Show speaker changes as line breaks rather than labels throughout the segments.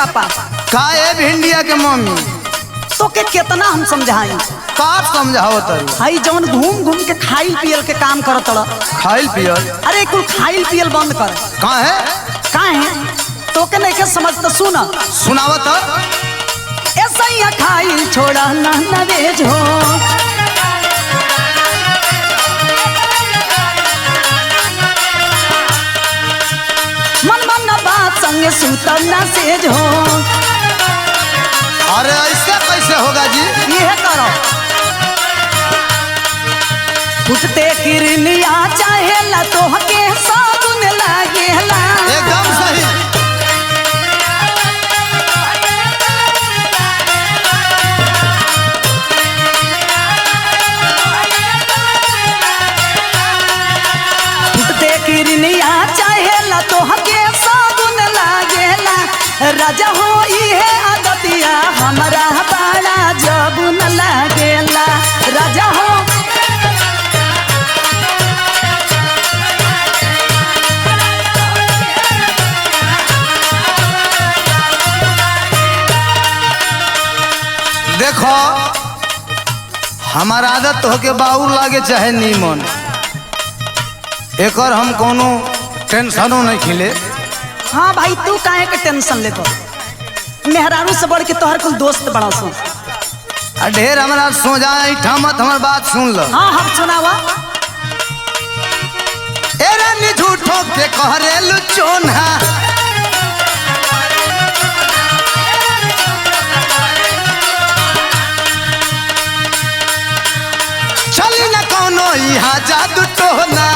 पापा
का ए भिंडिया के मम्मी
तो के कितना हम समझाई
का समझाओ तरू
हाई जौन घूम घूम के खाइल पियल के काम करत रह
खाइल पियल
अरे कुल खाइल पियल बंद कर
का है
तो के नहीं के समझ तो सुन
सुनावत
ऐसा ही खाइल छोड़ा ना नवेज हो मन मन बात संगे सुतम ना सेज हो
अरे ऐसे कैसे होगा जी
ये करो फुटते किरनिया चाहेला तो हके साबुन लागेला
एकदम सही
फुटते किरनिया चाहेला तो हके साबुन लागेला राजा हो इहे आदतिया हमरा बड़ा जबुन लागेला राजा हो
देखो हमारा आदत हो के बाउर लागे चाहे नीमन एकर हम कोनो टेंशनो नहीं खिले
हाँ भाई तू काहे के टेंशन लेतो मेहरारू से बढ़ के तोहर कुल दोस्त बड़ा सो
आ ढेर हमारा सो जाए मत हमार बात सुन लो
हाँ हम सुनावा
ए रानी झूठो के कहरेलु चोना चली न कोनो यहाँ जादू टोना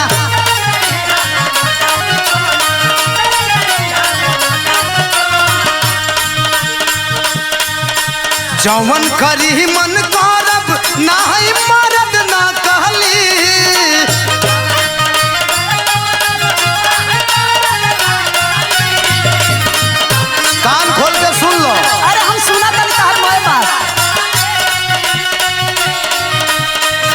जवन करी मन करब ना है मरद ना कहली कान खोल के सुन लो
अरे हम सुना तनी तहर मोए बात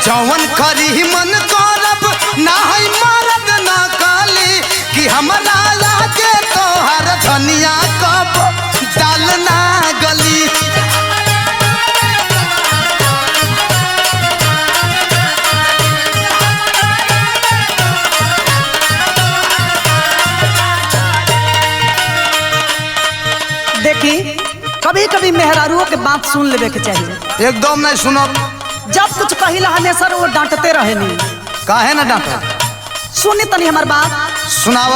जवन करी मन करब ना है मरद ना कहली कि हमरा लागे तोहर धनिया कब डालना गली
देखी कभी कभी मेहरारुओं के बात सुन लेवे के चाहिए
एकदम नहीं सुनब
जब कुछ कहिला हमेशा वो डांटते रहे नहीं
काहे ना डांटो
सुनी तनी हमार बात
सुनाव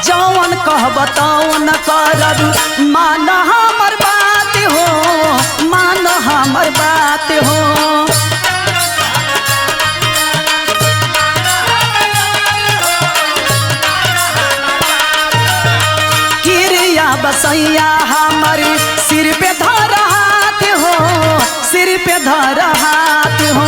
जौन कहब तौन करब मान हमर बात हो मान हमर बात हो किरिया बसैया हमर सिर पे धर हाथ हो सिर पे धर हाथ हो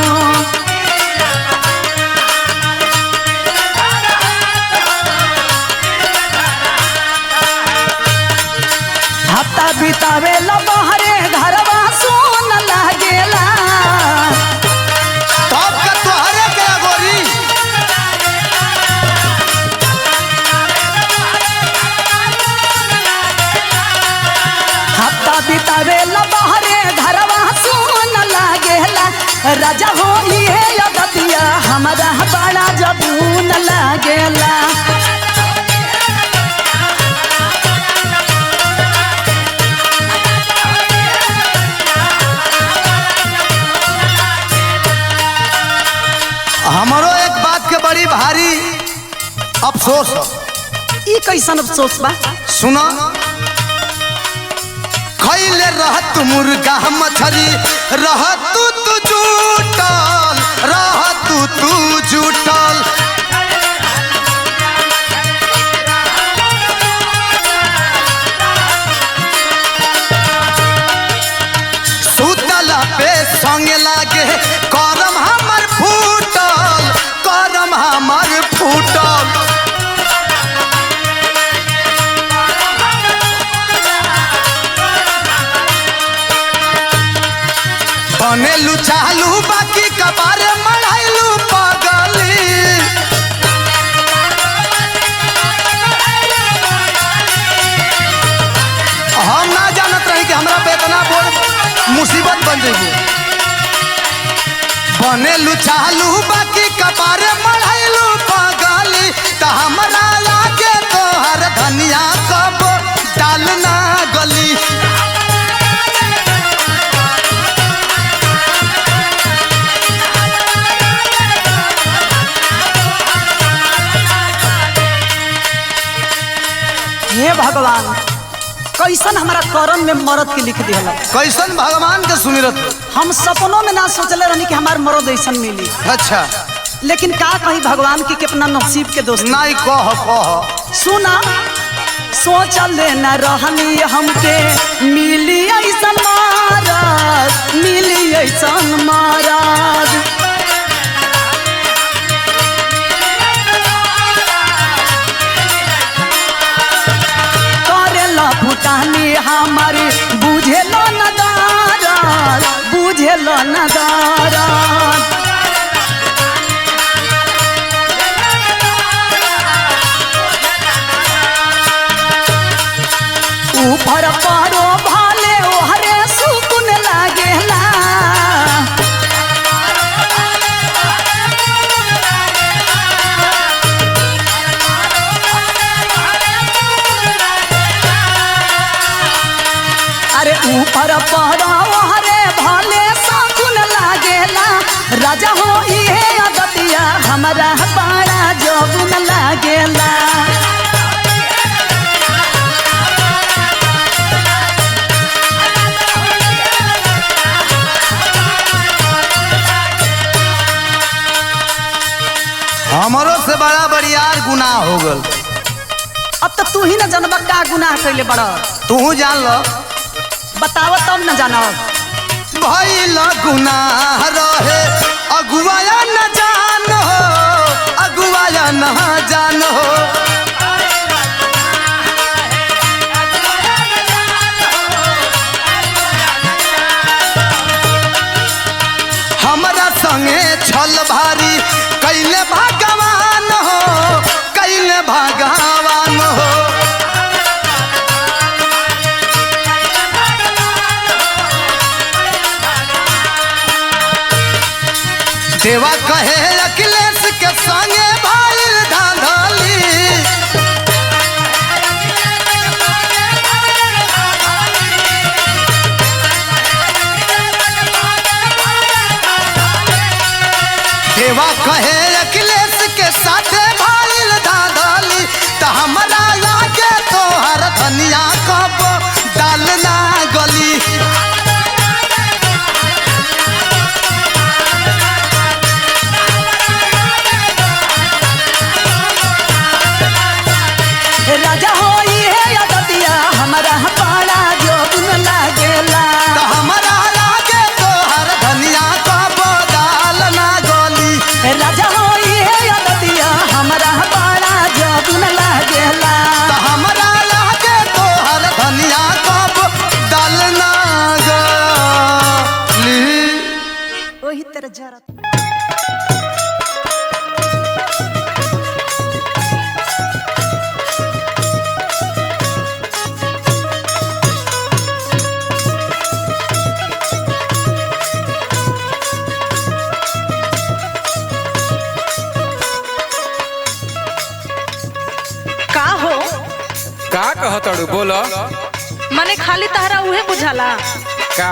हफ्ता बितावे ला बहरे घरवा सोन लागेला
तब का तोहरे के गोरी
हफ्ता बितावे ला बहरे घरवा सोन लागेला राजा हो इहे अगतिया हमरा बड़ा जबून लागेला
हमारो एक बात के बड़ी भारी अफसोस हो
ई कैसन अफसोस बा
सुनो खैले रहत मुर्गा मछली रहत तू जुटल रहत तू जुटल सुतला पे संगे लागे करम हमर फूटल करम हमर फूटल बनेलू चालू बाकी कबारे मढ़ाइलू पगली बनेलू चालू बाकी कपारे मढ़ैलू पगली त हमरा आगे तोहर धनिया कब डालना गली।
हे भगवान कैसन हमारा करम में मरद के लिख दिया।
कैसन भगवान के सुमिरत।
हम सपनों में ना सोचले रहनी कि हमार मरद ऐसन मिली।
अच्छा
लेकिन का कही भगवान की कितना नसीब के दोस्त।
नहीं कह
सुना सोचले न रहनी हमके मिली ऐसन महाराज, मिली ऐसन महाराज। करेला भूटानी हमारी बुझेला नदाराज, बुझेला नदाराज। ऊपर पारो भाले ओहरे सुकुन लागेला। अरे ऊपर पारो ओहरे भाले सुकुन लागेला। राजा हो इहे अदतिया हमरा बड़ा जोगुन लागेला।
हमारो से बड़ा बड़ियार गुनाह हो गल।
अब तो तू ही न जानबा का गुनाह कैले बड़ा।
तू जान लो
बताव तब न जानब।
भइल गुनाह रहे अगुआया न जान हो, अगुआया न जान हो। हमरा संगे छल भारी कैले भगवान हो, कैले भगवान हो। देवा कहे अखिलेश के संगे भाईल धांधली। देवा कहे अखिलेश के साथ भाईल धांधली त हमरा आगे तोहर धनिया कब डालना गली।
राजा हो इहे अदतिया हमरा बड़ा जोगुन लागेला।
त हमरा आगे तोहर धनिया कब डालना गली।
राजा हो इहे अदतिया हमरा बड़ा जोगुन लागेला।
त हमरा आगे तोहर धनिया कब डालना गली।
ओही तेरे जरा
का हो
का कहतड़ू बोलो।
मने खाली तहरा उहे बुझाला।
का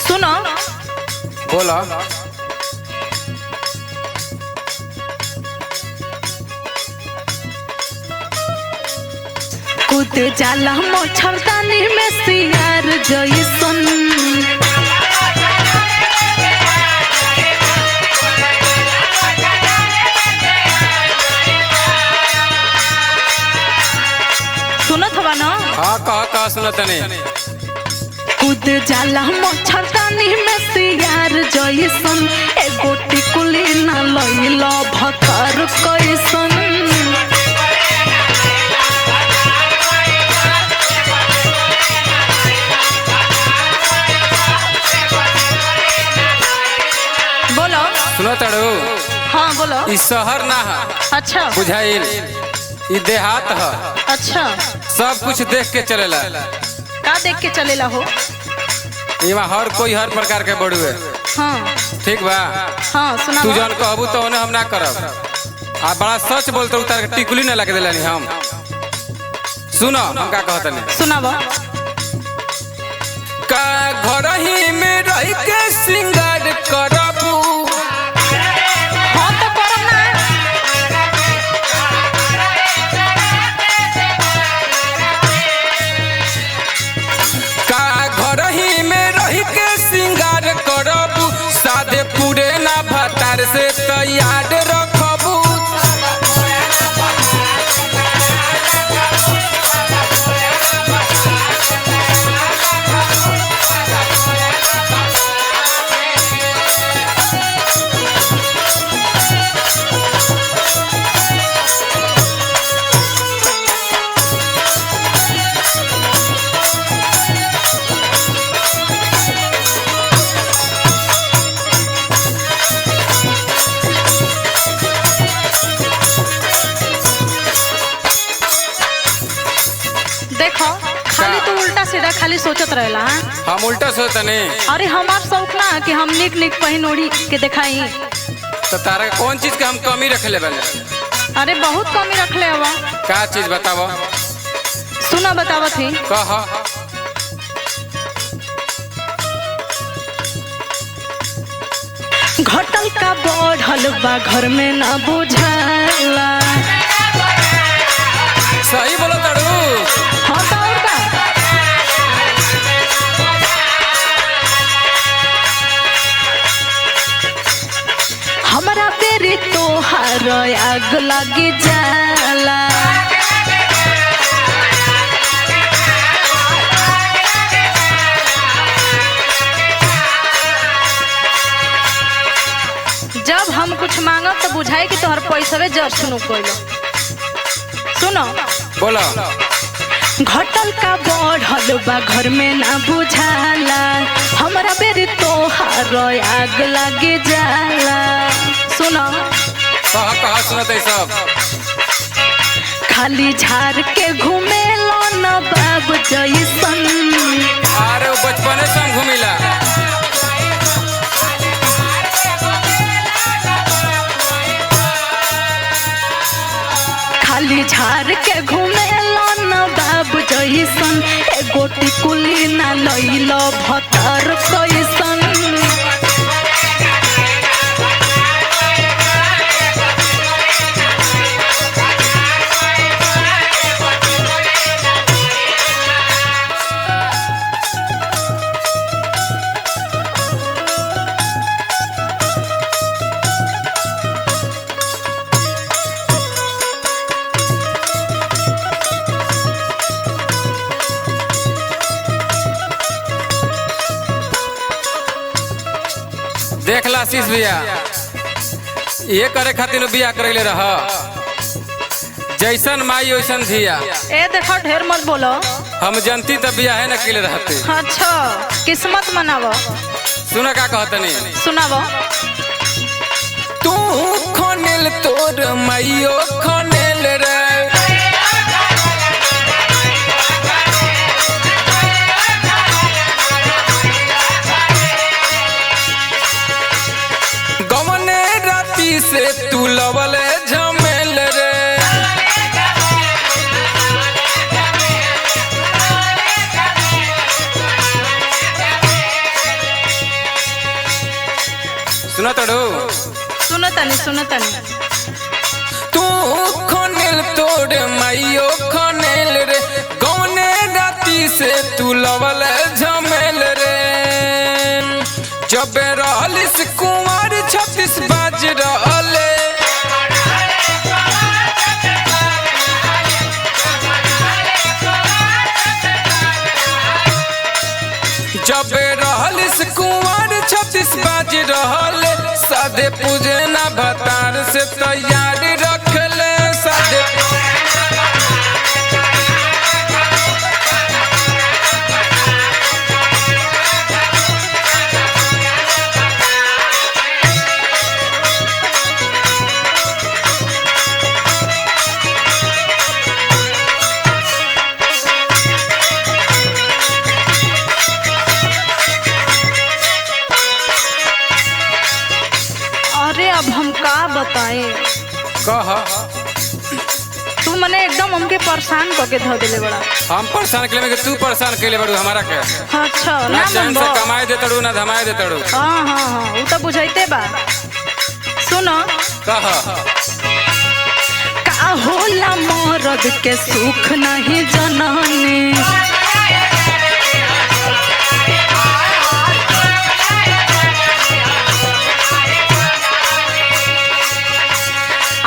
सुनो
बोलो।
कूद जाला मच्छरदानी में सियार जइसन। सुनत हवा ना।
हाँ कह सुनत नहीं।
कूद जाला मच्छरदानी में सियार जइसन। एगो टिकुली ना लइला भकर कैसन। बोलो।
सुनतड़ू
हाँ बोलो।
ई शहर ना है
अच्छा
बुझाइल, ई देहात है।
अच्छा
सब कुछ देख के चलेला।
का देख के चलेला हो।
यहाँ हर कोई हर प्रकार के बड़ुए।
हाँ
ठीक बा।
हाँ
तू
सुनाबो।
जौन कहबू तो हम ना करब। आ बड़ा सच बोलते उतार के टिकुली ना लगे दिलानी हम। सुनो हम का कहतनी।
सुनाबो।
का घर ही में रह के सिंगार करबू।
हाँ तो करब ना।
का घर ही में रह के सिंगार करबू। सादे पूरे ना भतार से तैयार रखबू।
देखो खाली तू उल्टा सीधा खाली सोचत रहेला। हाँ?
हम उल्टा सोचतनी।
अरे हमार शौक ना कि हम निक निक पहिन ओढ़ी के दिखाई।
तो तारा कौन चीज के हम कमी रखले बने?
अरे बहुत कमी रखले हवा।
का चीज बतावो।
सुना बतावत ही।
कह।
घटल का बढ़ल बा घर में ना बुझाला।
सही बोलो तड़ू।
हाँ तो और का? हमारा बेरी तोहार आग लगी जाला। जब हम कुछ मांगब तो बुझाए कि तोहर पैसवे जर सुनो कोइलो। सुनो
बोलो।
घटल का बढ़ल बा घर में ना बुझाला। हमरा बेरी तोहार आग लगे जाला। सुनो
कह सुनते सब।
खाली झाड़ के घूमे लो न बाब जैसन।
अरे वो बचपने से हम घूमिला।
खाली झाड़ के घूमे लो न बाब जैसन। एगो टिकुली ना लइलो भतर कैसन।
देख ला शीश भैया, ये करे खातिर बिया करले रह। जैसन माई वैसन धिया।
ए देखो ढेर मत बोलो।
हम जनती तब बिया है न किले रहते।
अच्छा किस्मत मनावो।
सुना का कहतनी।
सुनावो।
तू खोनेल तोर माइयो खोनेल रे। गवने राती से तू लवले झमेल रे। सुना तड़ो।
सुनतनी सुनतनी।
तू खोनेल तोड़ माइयो खोनेल रे। गौने राती से तू लवल झमेल रे। जब रहलिस कुंवर 36 बाज रहले। जब रहलिस कुंवर 36 बाज रहले। सादे पूजे ना भतार से तैयार रखले। सादे कह।
तू मने एकदम हमके परेशान करके धो देले बड़ा।
हम परेशान के लिए तू परेशान के लिए बड़ू हमारा के।
अच्छा
ना
ना
चैन
मनबो।
से कमाए दे तड़ू ना धमाए दे तड़ू।
हाँ हाँ हाँ वो तो बुझाइते बा। सुनो
कह।
का होला मरद के सुख नहीं जननी।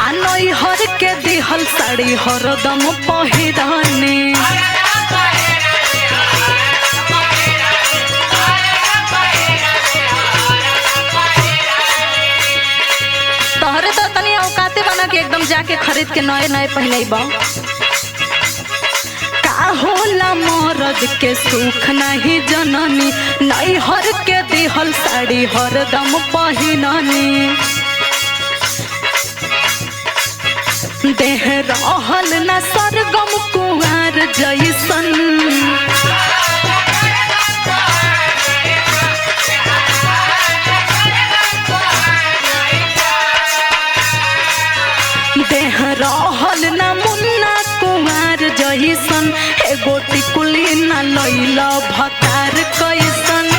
आनई हर के दिहल साड़ी हरदम पहिरनी। तोहरे तो तनी औकाते बना के एकदम जाके खरीद के नए नए पहने बा। का होला मरद के सुख नहीं जननी। नई हर के दिहल साड़ी हरदम पहिरनी। देह रहल न सरगम कुंवर जैसन। देह रहल न मुन्ना कुंवर जैसन। एगो टिकुली न लैला भतार कैसन।